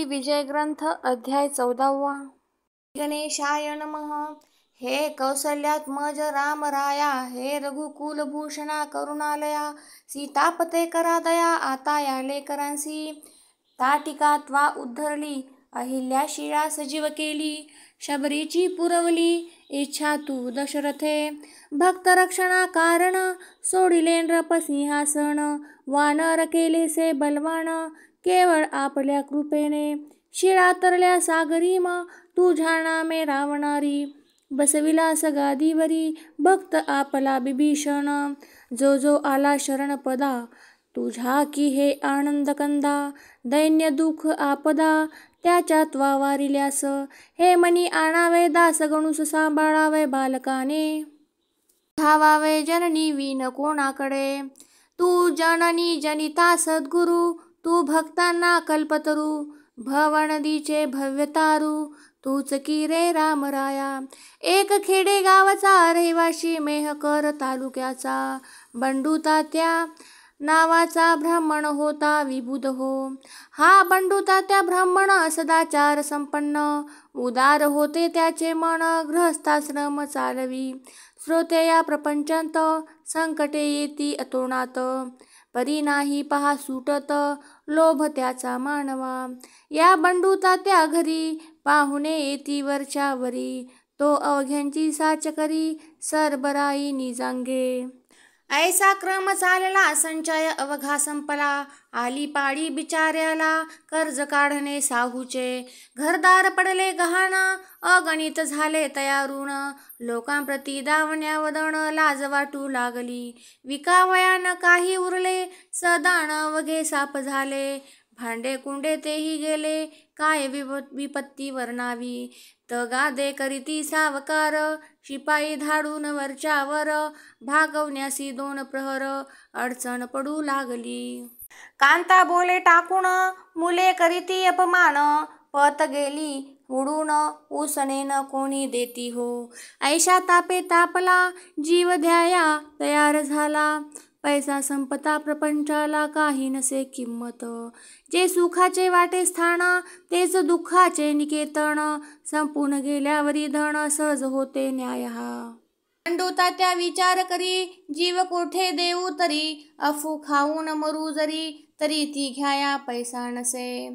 विजय ग्रंथ अध्याय 14. गणेशाय नमः. हे कौसल्यात्मज राम राया, हे रघुकुल भूषणा करुणालया, सीतापते करा दया, आता या लेकरांसी. ताटिका त्वा उद्धरली, अहिल्या शिळा सजीव केली, शबरीची पुरवली इच्छा तू दशरथे. भक्त रक्षणा कारण, सोडिले नृपसिंहासन, वानर केले से बलवान, केवळ आपल्या कृपेने. शिळा तरल्या सागरीम, तुझ्या नामे रावणारी, बसविला सगादीवरी, भक्त आपला बिभीषण. जो जो आला शरणपदा, तुझ्या की हे आनंद कंदा, दैन्य दुःख आपदा त्याच्या त्वा वारिल्यास. हे मनी आणावे दास गणूस, सांभाळावे बालकाने, धावावे जननी विन कोणाकडे. तू जननी जनिता सद्गुरु, तू भक्तांना कल्पतरू, भवनदीचे भव्य तारू, तूच की रे रामराया. एक खेडे गावाचा रहिवाशी, मेहकर तालुक्याचा, बंडू तात्या नावाचा ब्राह्मण होता विबुध हो. हा बंडू तात्या ब्राह्मण सदाचार संपन्न, उदार होते त्याचे मन, गृहस्थाश्रम चालवी. श्रोते या प्रपंचांत, संकटे येती अतोनात, परी नाही पहा सुटत, लोभ त्याचा मानवा. या बंडू तात्या घरी, पाहुणे येती वरच्या वरी, तो अवघ्यांची साच करी, सरबराई निजांगे. ऐसा क्रम चालला, संचय अवघा संपला, आली पाळी बिचाऱ्याला, कर्ज काढणे साहूचे. घरदार पडले गहाण, अगणित झाले तयारून, लोकांप्रती दावण्या वदन, लाज वाटू लागली. विकावयान काही उरले, सदान अवघे साप झाले, भांडे कुंडे तेही गेले, काय विपत्ती वर्णावी. तगादे करीती सावकार, शिपाई धाडून वरच्यावर, भागवण्यासी 2 प्रहर, अडचण पडू लागली. कांता बोले टाकून, मुले करीती अपमान, पत गेली उडून, उसनेन कोणी देती हो. ऐशा तापे तापला, जीव द्याया तयार झाला, पैसा संपता प्रपंचाला काही नसे किंमत. जे सुखाचे वाटे स्थान, तेच दुःखाचे निकेतन, संपून गेल्यावरी धन, सहज होते न्याय हा. बंडू तात्या विचार करी, जीव कोठे देऊ तरी, अफू खाऊन मरू जरी, तरी ती घ्याया पैसा नसे.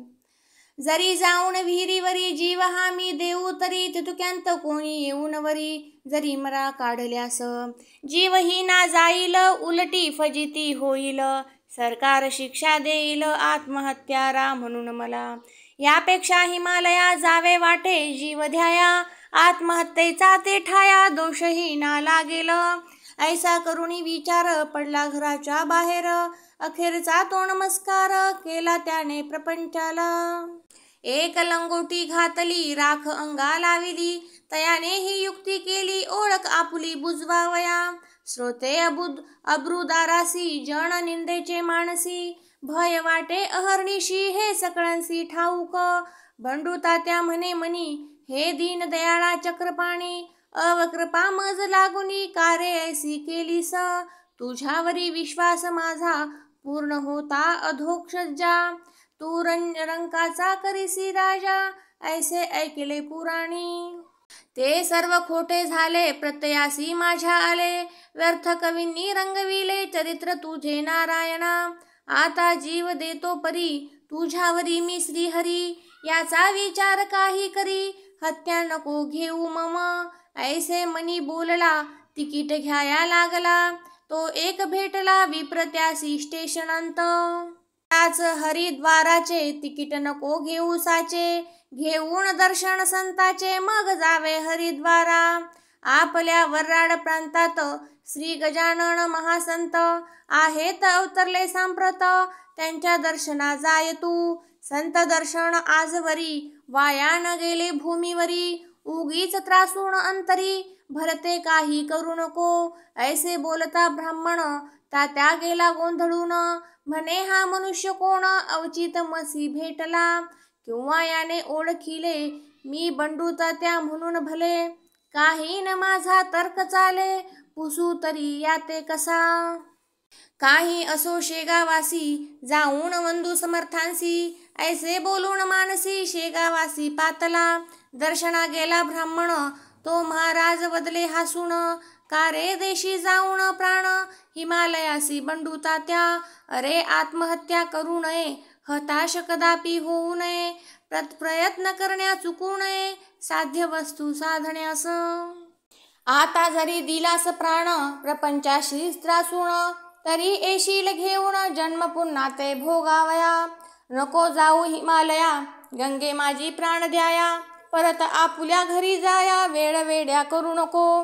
जरी जाऊन विहिरीवरी, जीव हा मी देऊ तरी, तितुक्यांत कोणी येऊन वरी, जरी मरा काढल्यास. जीवहीना जाईल, उलटी फजिती होईल, सरकार शिक्षा देईल, आत्महत्यारा म्हणून मला. यापेक्षा हिमालया जावे वाटे जीव द्याया, आत्महत्येचा ते ठाया, दोषही ना लागेल. ऐसा करुणी विचार पडला घराच्या बाहेर, अखेरचा तो नमस्कार केला त्याने प्रपंचाला. एक लंगोटी घातली, राख अंगा लाविली, तयाने ही युक्ती केली, ओळख आपुली बुजवावया. श्रोते अब्रुदारासी, जन निंदेचे मानसी, भय वाटे अहर्निशी, हे सकळांसी ठाऊक. बंडू तात्या म्हणे मनी, हे दीन दयाळा चक्रपाणी, अवकृपा मज लागुनी, कारे ऐसी केलीस. तुझ्यावरी विश्वास माझा पूर्ण होता अधोक्षजा, तू रंकाचा करीसी राजा, ऐसे ऐकले पुराणी. ते सर्व खोटे झाले, प्रत्ययासी माझ्या आले, व्यर्थ कवींनी रंगविले, चरित्र तुझे नारायणा. आता जीव देतो परी, तुझ्यावरी मी श्रीहरी, याचा विचार काही करी, हत्या नको घेऊ मम. ऐसे मनी बोलला, तिकीट घ्याया लागला, तो एक भेटला विप्र त्यासी स्टेशनांत. त्याच हरिद्वाराचे तिकीट नको घेऊ साचे, घेऊन दर्शन संताचे, मग जावे हरिद्वारा. आपल्या वर्राड प्रांतात श्री गजानन महासंत आहेत अवतरले सांप्रत, त्यांच्या दर्शना जाय तू. संत दर्शन आजवरी, वाया न गेले भूमीवरी, उगीच त्रासून अंतरी, भरते काही करू नको. ऐसे बोलता ब्राह्मण तात्या गेला गोंधळून, म्हणे हा मनुष्य कोण, अवचित मसी भेटला. किंवा याने ओळखिले, मी बंडू तात्या म्हणून भले, काही न माझा तर्क चाले, पुसू तरी याते कसा. काही असो शेगावासी, जाऊन वंदू समर्थांसी, ऐसे बोलून मानसी शेगावासी पातला. दर्शना गेला ब्राह्मण तो महाराज बदले हसून. का रे देशी जाऊन प्राण हिमालयासी बंडू तात्या. अरे आत्महत्या करू नये, हताश कदापि होऊ नये. प्रयत्न करण्या चुकू नये, साध्य वस्तू साधण्यास. आता जरी दिलास प्राण प्रपंचाशी त्रासून, तरी येशील घेऊन जन्म पुन्हा ते भोगावया. नको जाऊ हिमालया गंगे माझी प्राण द्याया. परत आपुल्या घरी जाया वेळ वेड्या करू नको.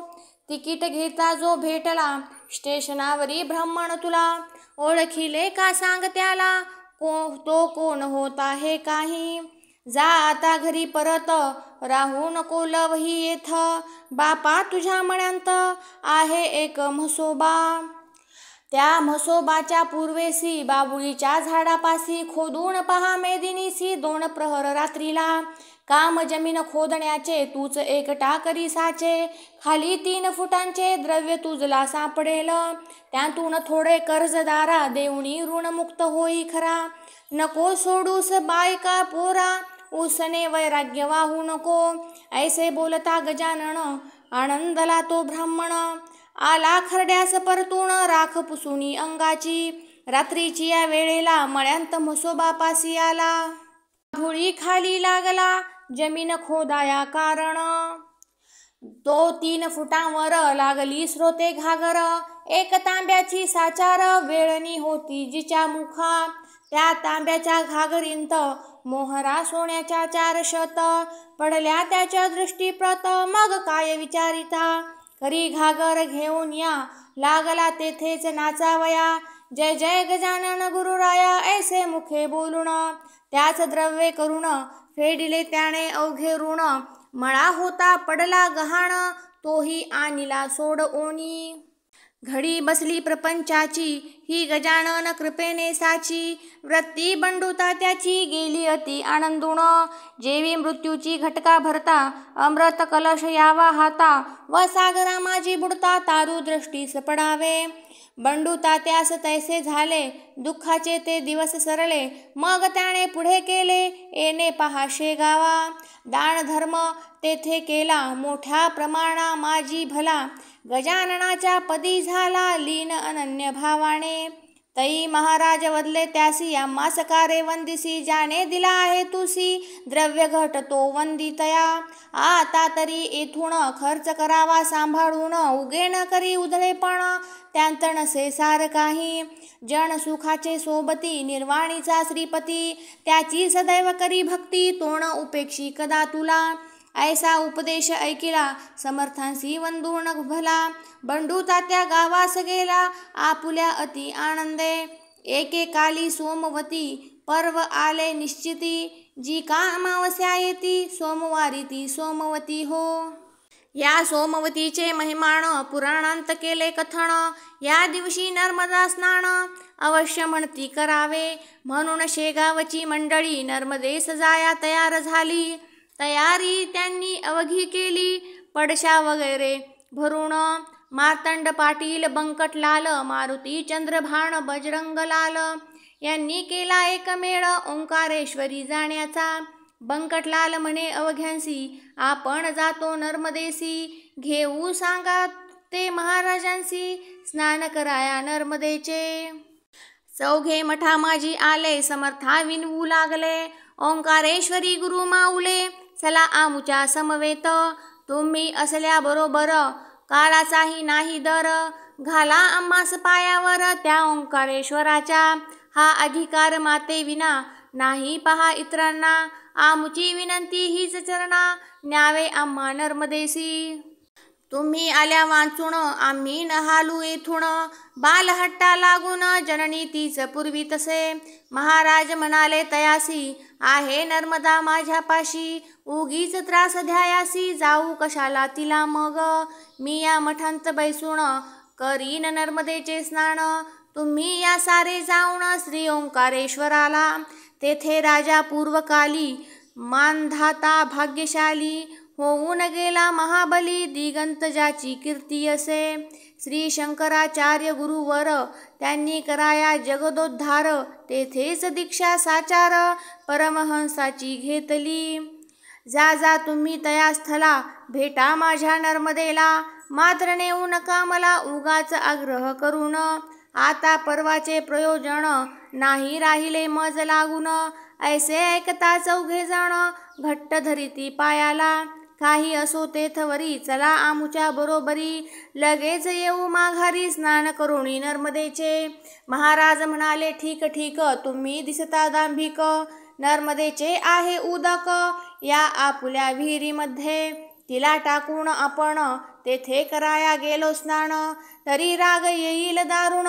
तिकीट घेता जो भेटला स्टेशनावरी ब्राह्मण तुला. ओळखिले का सांग त्याला, तो कोण होता हे काही. जा आता घरी परत राहू नको लवही येथ. बापा तुझ्या मण्यांत आहे एक म्हसोबा. त्या म्हसोबाच्या पूर्वेसी बाबुळीच्या झाडापासी खोदून पहा मेदिनीसी 2 प्रहर रात्रीला. काम जमीन खोदण्याचे तूच एकटा करी साचे. खाली 3 फुटांचे द्रव्य तुझला सापडेल. त्यातून थोडे कर्जदारा देऊनी ऋणमुक्त होई खरा. नको सोडूस बायका पोरा उसने वैराग्य वाहू नको. ऐसे बोलता गजानन आनंदला तो ब्राह्मण. आला खरड्यास परतून राख पुसुनी अंगाची. रात्रीची या वेळेला मळ्यांत म्हसोबापासी आला. भुळी खाली लागला जमीन खोदाया कारण. तो 3 फुटांवर लागली स्रोते घागर. एक तांब्याची साचार वेळणी होती जिच्या मुखा. त्या तांब्याच्या घागरींत मोहरा सोन्याच्या 4 शत. पडल्या त्याच्या दृष्टीप्रत मग काय विचारिता. करी घागर घेऊन या लागला तेथेच नाचावया. जय जय गजानन गुरुराया ऐसे मुखे बोलून. त्याच द्रव्ये करून फेडिले त्याने अवघे ऋण. मळा होता पडला गहाण तोही आणिला सोड ओनी. घडी बसली प्रपंचाची ही गजानन कृपेने साची. वृत्ती बंडूता त्याची गेली अति आनंदून. जेवी मृत्यूची घटका भरता अमृत कलश यावा हाता. व सागरा माझी बुडता तारू दृष्टीस पडावे. बंडू तात्यास तैसे झाले दुःखाचे ते दिवस सरले. मग त्याने पुढे केले येणे पहा शेगावा. दान धर्म तेथे केला मोठ्या प्रमाणा माझी भला. गजाननाच्या पदी झाला लीन अनन्य भावाने. तई महाराज वदले त्यासी आम्हा सकारे वंदिसी. ज्याने दिला आहे तुसी द्रव्य घट तो वंदितया. आता तरी येथून खर्च करावा सांभाळून. उगे न करी उधळेपण त्यांत नसे सार काही. जन सुखाचे सोबती निर्वाणीचा श्रीपती. त्याची सदैव करी भक्ती तोण उपेक्षी कदा तुला. ऐसा उपदेश ऐकिला समर्थांसी वंदून भला. बंडू तात्या गावास गेला आपुल्या अति आनंदे. एकेकाली सोमवती पर्व आले निश्चिती. जी का अमावस्या येती सोमवारी ती सोमवती हो. या सोमवतीचे महिमाण पुराणांत केले कथन. या दिवशी नर्मदा स्नान अवश्य म्हणती करावे. म्हणून शेगावची मंडळी नर्मदेस जाया तयार झाली. तयारी त्यांनी अवघी केली पडशा वगैरे भरून. मार्तंड पाटील बंकटलाल मारुती चंद्रभाण बजरंगलाल यांनी केला एक मेळ ओंकारेश्वरी जाण्याचा. बंकटलाल म्हणे अवघ्यांसी आपण जातो नर्मदेसी. घेऊ सांगा ते महाराजांसी स्नान कराया नर्मदेचे. चौघे मठा माझी आले समर्था विनवू लागले. ओंकारेश्वरी गुरु माऊले चला आमुच्या समवेत. तुम्ही असल्या बरोबर काळाचाही नाही दर. घाला आम्हास पायावर त्या ओंकारेश्वराच्या. हा अधिकार माते विना नाही पहा इतरांना. आमुची विनंती हीच चरणा न्यावे आम्हा नर्मदेसी. तुम्ही आल्या वाचून आम्ही न हालू येथून. बालहट्टा लागून जननी तीच पूर्वी तसे. महाराज म्हणाले तयासी आहे नर्मदा माझ्यापाशी. उगीच त्रास द्यायासी जाऊ कशाला तिला मग. मी या मठांत बैसून करीन नर्मदेचे स्नान. तुम्ही या सारे जाऊन श्री ओंकारेश्वराला. तेथे राजा पूर्वकाली मानधाता भाग्यशाली होऊन गेला महाबली दिगंत ज्याची कीर्ती असे. श्री शंकराचार्य गुरुवर त्यांनी कराया जगदोद्धार. तेथेच दीक्षा साचार परमहंसाची घेतली. जा जा तुम्ही तया स्थला भेटा माझ्या नर्मदेला. मात्र नेऊ नका मला उगाच आग्रह करून. आता परवाचे प्रयोजन नाही राहिले मज लागून. ऐसे ऐकता चौघे जण घट्ट धरिती पायाला. काही असो तेथवरी चला आमुच्या बरोबरी. लगेच येऊ माघारी स्नान करुणी नर्मदेचे. महाराज म्हणाले ठीक ठीक तुम्ही दिसता दांभिक. नर्मदेचे आहे उदक या आपुल्या विहिरीमध्ये. तिला टाकून आपण तेथे कराया गेलो स्नान. तरी राग येईल दारुण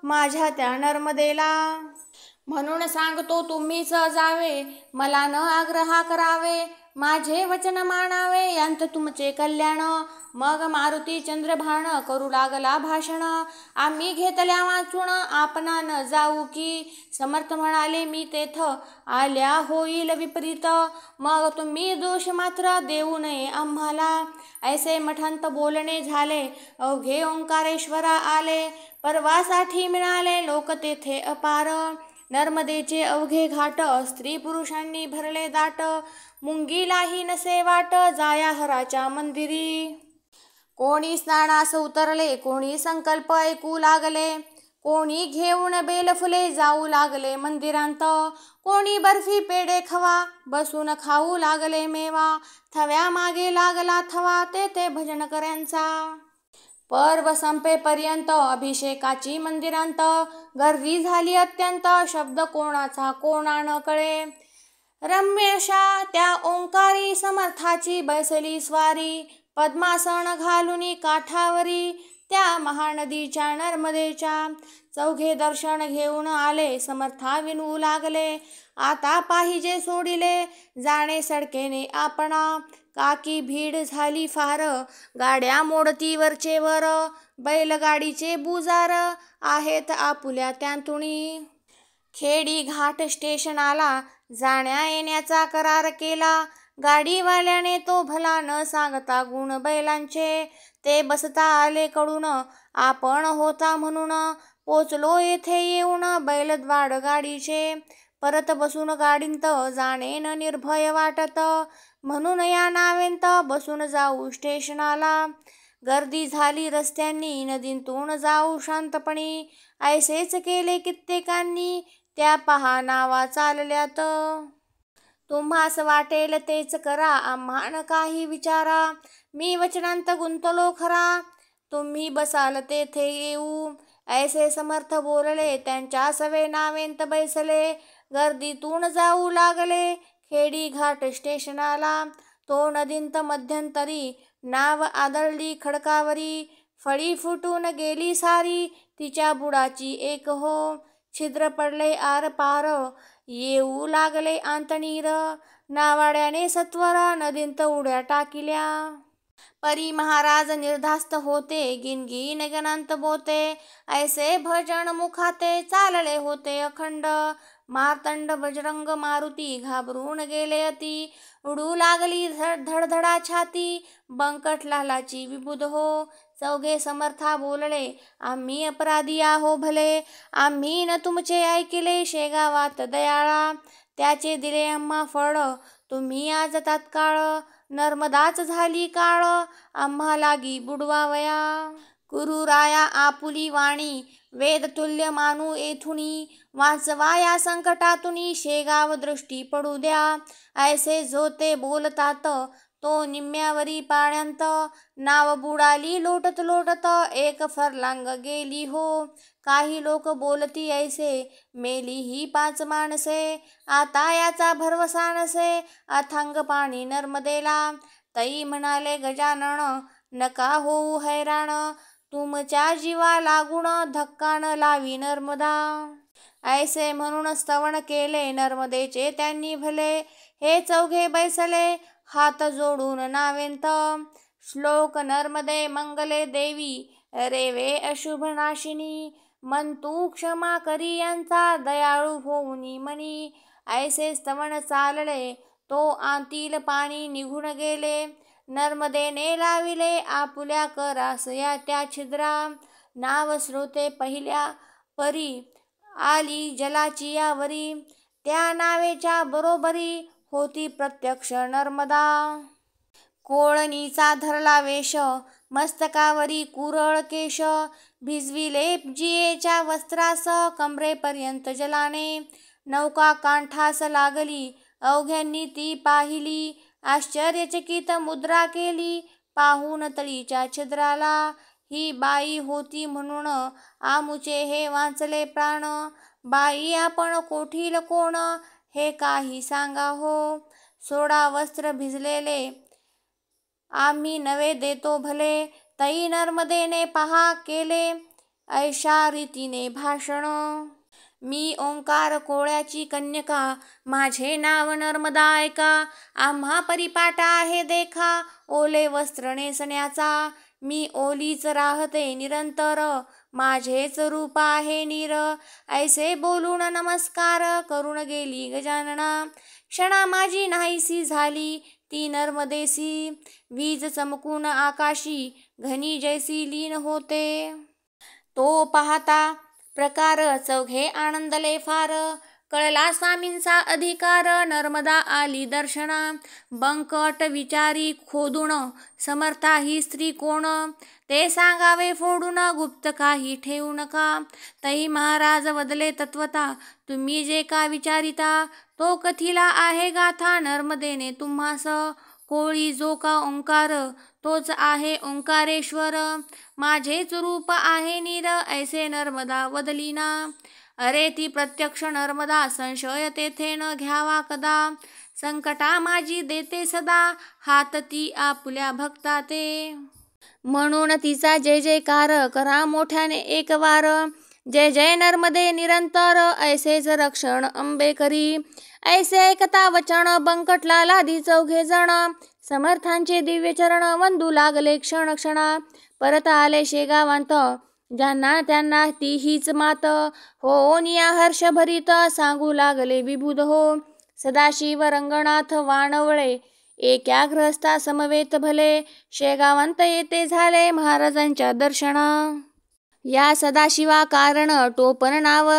माझ्या त्या नर्मदेला. म्हणून सांगतो तुम्हीच जावे मला न आग्रहा करावे. माझे वचन मानावे यांत तुमचे कल्याण. मग मारुती चंद्रभान करू लागला भाषण. आम्ही घेतल्या वाचून आपणा न जाऊ की. समर्थ म्हणाले मी तेथ आल्या होईल विपरीत. मग तुम्ही दोष मात्र देऊ नये आम्हाला. ऐसे मठांत बोलणे झाले अवघे ओंकारेश्वरा आले. परवासाठी मिळाले लोक तेथे अपार. नर्मदेचे अवघे घाट स्त्री पुरुषांनी भरले दाट. मुंगीलाही नसे वाट जाया हराच्या मंदिरी. कोणी स्नानास उतरले कोणी संकल्प ऐकू लागले. कोणी घेऊन बेलफुले जाऊ लागले मंदिरांत. कोणी बर्फी पेढे खवा बसून खाऊ लागले मेवा. थव्या मागे लागला थवा तेथे भजनकऱ्यांचा. पर्व संपेपर्यंत अभिषेकाची मंदिरांत गर्दी झाली अत्यंत. शब्द कोणाचा कोणा न कळे. रम्यशा त्या ओंकारी समर्थाची बैसली स्वारी. पद्मासन घालुनी काठावरी त्या महानदीच्या नर्मदेच्या. चौघे दर्शन घेऊन आले समर्था विनवू लागले. आता पाहिजे सोडिले जाणे सडकेने आपणा. काकी भीड झाली फार गाड्या मोडती वरचे वर. बैलगाडीचे बुजार आहेत आपुल्या त्यांतुणी. खेडी घाट स्टेशनाला जाण्या येण्याचा करार केला. गाडीवाल्याने तो भला न सांगता गुण बैलांचे. ते बसता आले कडून आपण होता म्हणून. पोचलो येथे येऊन बैलद्वाड गाडीचे. परत बसून गाडींत जाणे न निर्भय वाटत. म्हणून या नावेंत बसून जाऊ स्टेशनाला. गर्दी झाली रस्त्यांनी नदीतून जाऊ शांतपणी. ऐसेच केले कित्येकांनी त्या पहा नावा चालल्यात. तुम्हास वाटेल तेच करा आम्हान काही विचारा. मी वचनांत गुंतलो खरा तुम्ही बसाल तेथे येऊ. ऐसे समर्थ बोलले त्यांच्या सवे नावेंत बैसले. गर्दीतून जाऊ लागले खेडी घाट स्टेशनाला. तो नदींत मध्यंतरी नाव आदळली खडकावरी. फळी फुटून गेली सारी तिच्या बुडाची एक हो. छिद्र पडले आर पार येऊ लागले आंतणीर. नावाड्याने सत्वर नदींत उड्या टाकिल्या. परी महाराज निर्धास्त होते गिनगिन गणांत बोते. ऐसे भजन मुखाते चालले होते अखंड. मार्तंड बजरंग मारुती घाबरून गेले अति. उडू लागली धडधडा छाती बंकट लालाची विबुध हो. चौघे समर्था बोलले आम्ही अपराधी आहो भले. आम्ही न तुमचे ऐकिले शेगावात दयाळा. त्याचे दिले आम्हा फळ तुम्ही आज तात्काळ. नर्मदाच झाली काळ आम्हा लागी बुडवावया. कुरुराया आपुली वाणी वेदतुल्य मानू येथुनी. वाचवा या संकटातुनी शेगाव दृष्टी पडू द्या. ऐसे जो ते बोलतात तो निम्म्यावरी पाण्यात. नाव बुडाली लोटत लोटत एक फरलांग गेली हो. काही लोक बोलती ऐसे मेली ही 5 माणसे. आता याचा भरवसा नसे अथांग पाणी नर्मदेला. तई म्हणाले गजानन नका होऊ हैराण. तुमच्या जीवा लागून धक्का न लावी नर्मदा. ऐसे म्हणून स्तवन केले नर्मदेचे त्यांनी भले. हे चौघे बैसले हात जोडून नावेंत. श्लोक नर्मदे मंगले देवी रेवे अशुभ नाशिनी. मन तू क्षमा करी यांचा दयाळू होऊनी मनी. ऐसे स्तवन चालले तो आतील पाणी निघून गेले. नर्मदेने लाविले आपुल्या करास या त्या छिद्रा, नाव स्रोते पहिल्या परी आली जलाची यावरी, त्या नावेच्या बरोबरी होती प्रत्यक्ष नर्मदा. कोळणीचा धरला वेश, मस्तकावरी कुरळ केश, भिजविले जियेच्या वस्त्रास कमरेपर्यंत जलाने, नौका कांठास लागली अवघ्यांनी ती पाहिली, आश्चर्यचकित मुद्रा केली पाहून तळीच्या छिद्राला, ही बाई होती म्हणून आमुचे हे वाचले प्राण, बाई आपण कोठील कोण हे काही सांगा हो, सोडा वस्त्र भिजलेले आम्ही नवे देतो भले, तई नर्मदेने पहा केले ऐशा रीतीने भाषण. मी ओंकार कोळ्याची कन्यका, माझे नाव नर्मदा ऐका, आम्हा परिपाठ आहे देखा ओले वस्त्र नेसण्याचा, मी ओलीच राहते निरंतर माझेच रूप आहे नीर, ऐसे बोलून नमस्कार करून गेली गजानना, क्षणा माझी नाहीसी झाली ती नर्मदेसी, वीज चमकून आकाशी घनी जैसी लीन होते, तो पाहता प्रकार चौघे आनंदले फार, कळला स्वामींचा अधिकार नर्मदा आली दर्शना, बंकट विचारी खोदून समर्था ही स्त्री कोण, ते सांगावे फोडून गुप्त काही ठेवू नका, तई महाराज वदले तत्वता तुम्ही जे का विचारिता, तो कथिला आहे गाथा नर्मदेने तुम्हास, कोळी जो का ओंकार तोच आहे ओंकारेश्वर, माझेच रूप आहे नीर ऐसे नर्मदा वदलीना, अरे ती प्रत्यक्ष नर्मदा संशय तेथे न घ्यावा कदा, संकटा माझी देते सदा हात ती आपुल्या भक्ता ते, म्हणून तिचा जय जयकार करा मोठ्याने एक वार, जय जय नर्मदे निरंतर ऐसेच रक्षण अंबे करी, ऐसे ऐकता वचन बंकटला लादी चौघे जण, समर्थांचे दिव्य चरण वंदू लागले क्षण क्षणा, परत आले शेगावांत ज्यांना त्यांना ती हीच मात, हो निया हर्ष भरीत सांगू लागले विबुध हो, सदाशिव रंगनाथ वाणवळे एका गृहस्था समवेत भले, शेगावांत येते झाले महाराजांच्या दर्शना, या सदाशिवा कारण टोपण नाव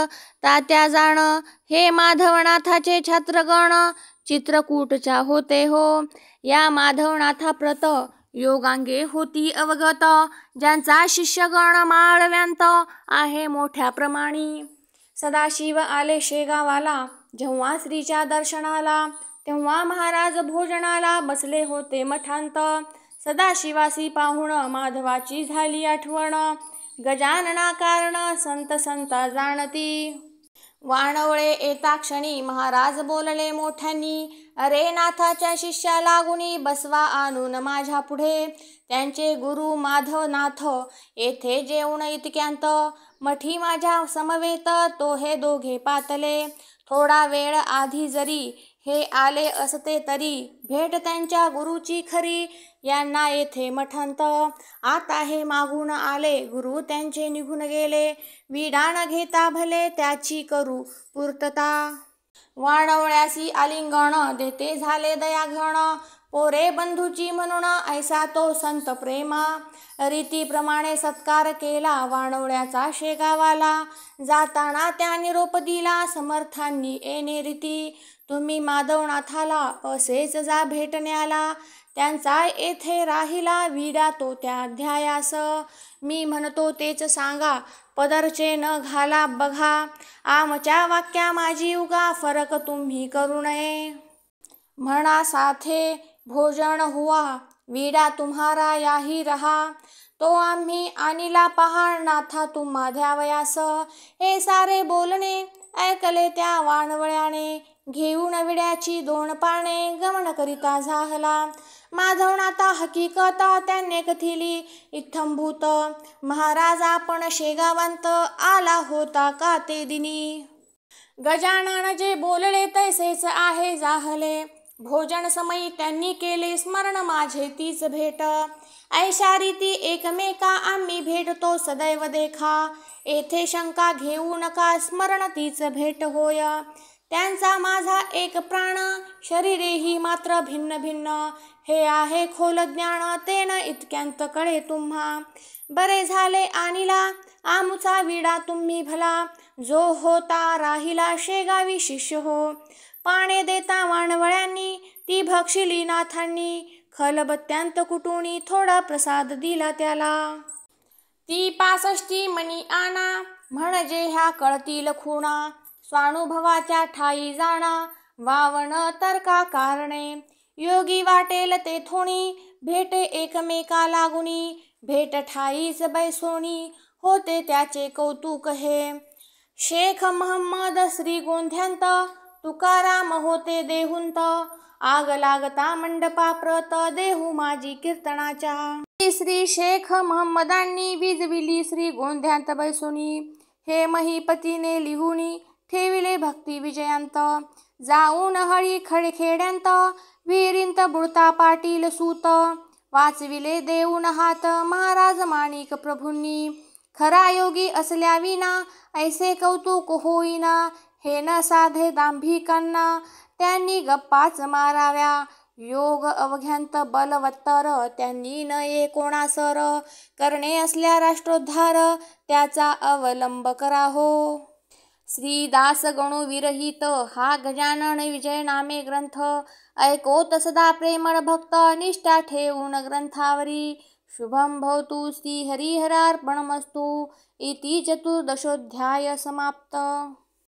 तात्या जाण, हे माधवनाथाचे छात्रगण चित्रकूटच्या होते हो, या माधवनाथा प्रत योगांगे होती अवगत, ज्यांचा शिष्यगण माळव्यांत आहे मोठ्या प्रमाणी, सदाशिव आले शेगावाला जेव्हा श्रीच्या दर्शनाला, तेव्हा महाराज भोजनाला बसले होते मठांत, सदाशिवासी पाहून माधवाची झाली आठवण, गजानना कारण संत संता जाणती, वाणवळे येता क्षणी महाराज बोलले मोठ्यांनी, अरे नाथाच्या शिष्या लागुनी बसवा आणून माझ्या पुढे, त्यांचे गुरु माधवनाथ येथे जेवण इतक्यांत, मठी माझ्या समवेत तो हे दोघे पातले, थोडा वेळ आधी जरी हे आले असते तरी भेट त्यांच्या गुरुची खरी, यांना येथे मठांत आता हे मागून आले गुरु त्यांचे निघून गेले, विडाण घेता भले त्याची करू पूर्तता, वाणवळ्यासी आलिंगण देते झाले दयाघण, पोरे बंधूची म्हणून ऐसा तो संत प्रेमा, रीतीप्रमाणे सत्कार केला वाणवळ्याचा शेगावाला, जाताना त्या निरोप दिला समर्थांनी येणे रीती, तुम्ही माधवनाथाला असेच जा भेटण्याला, त्यांचा येथे राहिला विडा तो त्या अध्यायास, मी म्हणतो तेच सांगा पदरचे न घाला बघा, आमच्या वाक्या माझी उगा फरक तुम्ही करू नये, म्हणा साथे भोजन हुआ विडा तुम्हारा याही रहा, तो आम्ही आणिला पहा नाथा तुम्हा द्यावयास, हे सारे बोलणे ऐकले त्या वाणवळ्याने, घेऊन विड्याची 2 पाने गमन करिता झाला, माधवनाथा हकीकत त्यांनी कथिली इत्थंभूत, महाराज आपण शेगावांत आला होता का ते दिनी, गजानन जे बोलले तैसेच आहे जाहले, भोजन समयी त्यांनी केले स्मरण माझे तीच भेट, ऐशा रीती एकमेका आम्ही भेटतो सदैव देखा, येथे शंका घेऊ नका स्मरण तीच भेट होय, त्यांचा माझा एक प्राण, शरीरेही मात्र भिन्न भिन्न. हे आहे खोल ज्ञान, तेन इतक्यांत कळे तुम्हा. बरे झाले आणिला आमुचा विडा तुम्ही भला, जो होता राहिला शेगावी शिष्य हो. पाने देता वाणवळ्यांनी, ती भक्षिली नाथांनी. खलबत्त्यांत कुटुणी, थोडा प्रसाद दिला त्याला. ती 65 मणी आणा, म्हणजे ह्या कळतील खुणा. स्वानुभवाच्या ठाई जाणा, वावण तर्का कारणे. योगी वाटेल ते थोणी, भेटे एकमेका लागुनी. भेट ठाईच बैसोनी, होते त्याचे कौतुक हे. शेख महंमद श्रीगोंद्यांत, तुकाराम होते देहुंत. आग लागता मंडपा प्रत, देहू माझी कीर्तनाच्या. श्री शेख महंमदांनी विजविली श्रीगोंद्यांत बैसोनी. हे महीपतीने लिहुनी, ठेविले भक्ती विजयांत. जाऊन हळी खडखेड्यांत, विहिरींत बुडता पाटील सूत. वाचविले देऊन हात, महाराज माणिक प्रभूंनी. खरा योगी असल्या विना, ऐसे कौतुक होईना. हे न साधे दांभिकांना, त्यांनी गप्पाच माराव्या. योग अवघ्यांत बलवत्तर, त्यांनी नये कोणासर. करणे असल्या राष्ट्रोद्धार, त्याचा अवलंब करा हो. श्री दास गणू विरहित, हा गजानन विजय नामे ग्रंथ. ऐकोत सदा प्रेमळ भक्त, निष्ठा ठेवून ग्रंथावरी. शुभं भवतु श्री हरिहरार्पणमस्तु. इति चतुर्दशोऽध्याय समाप्त.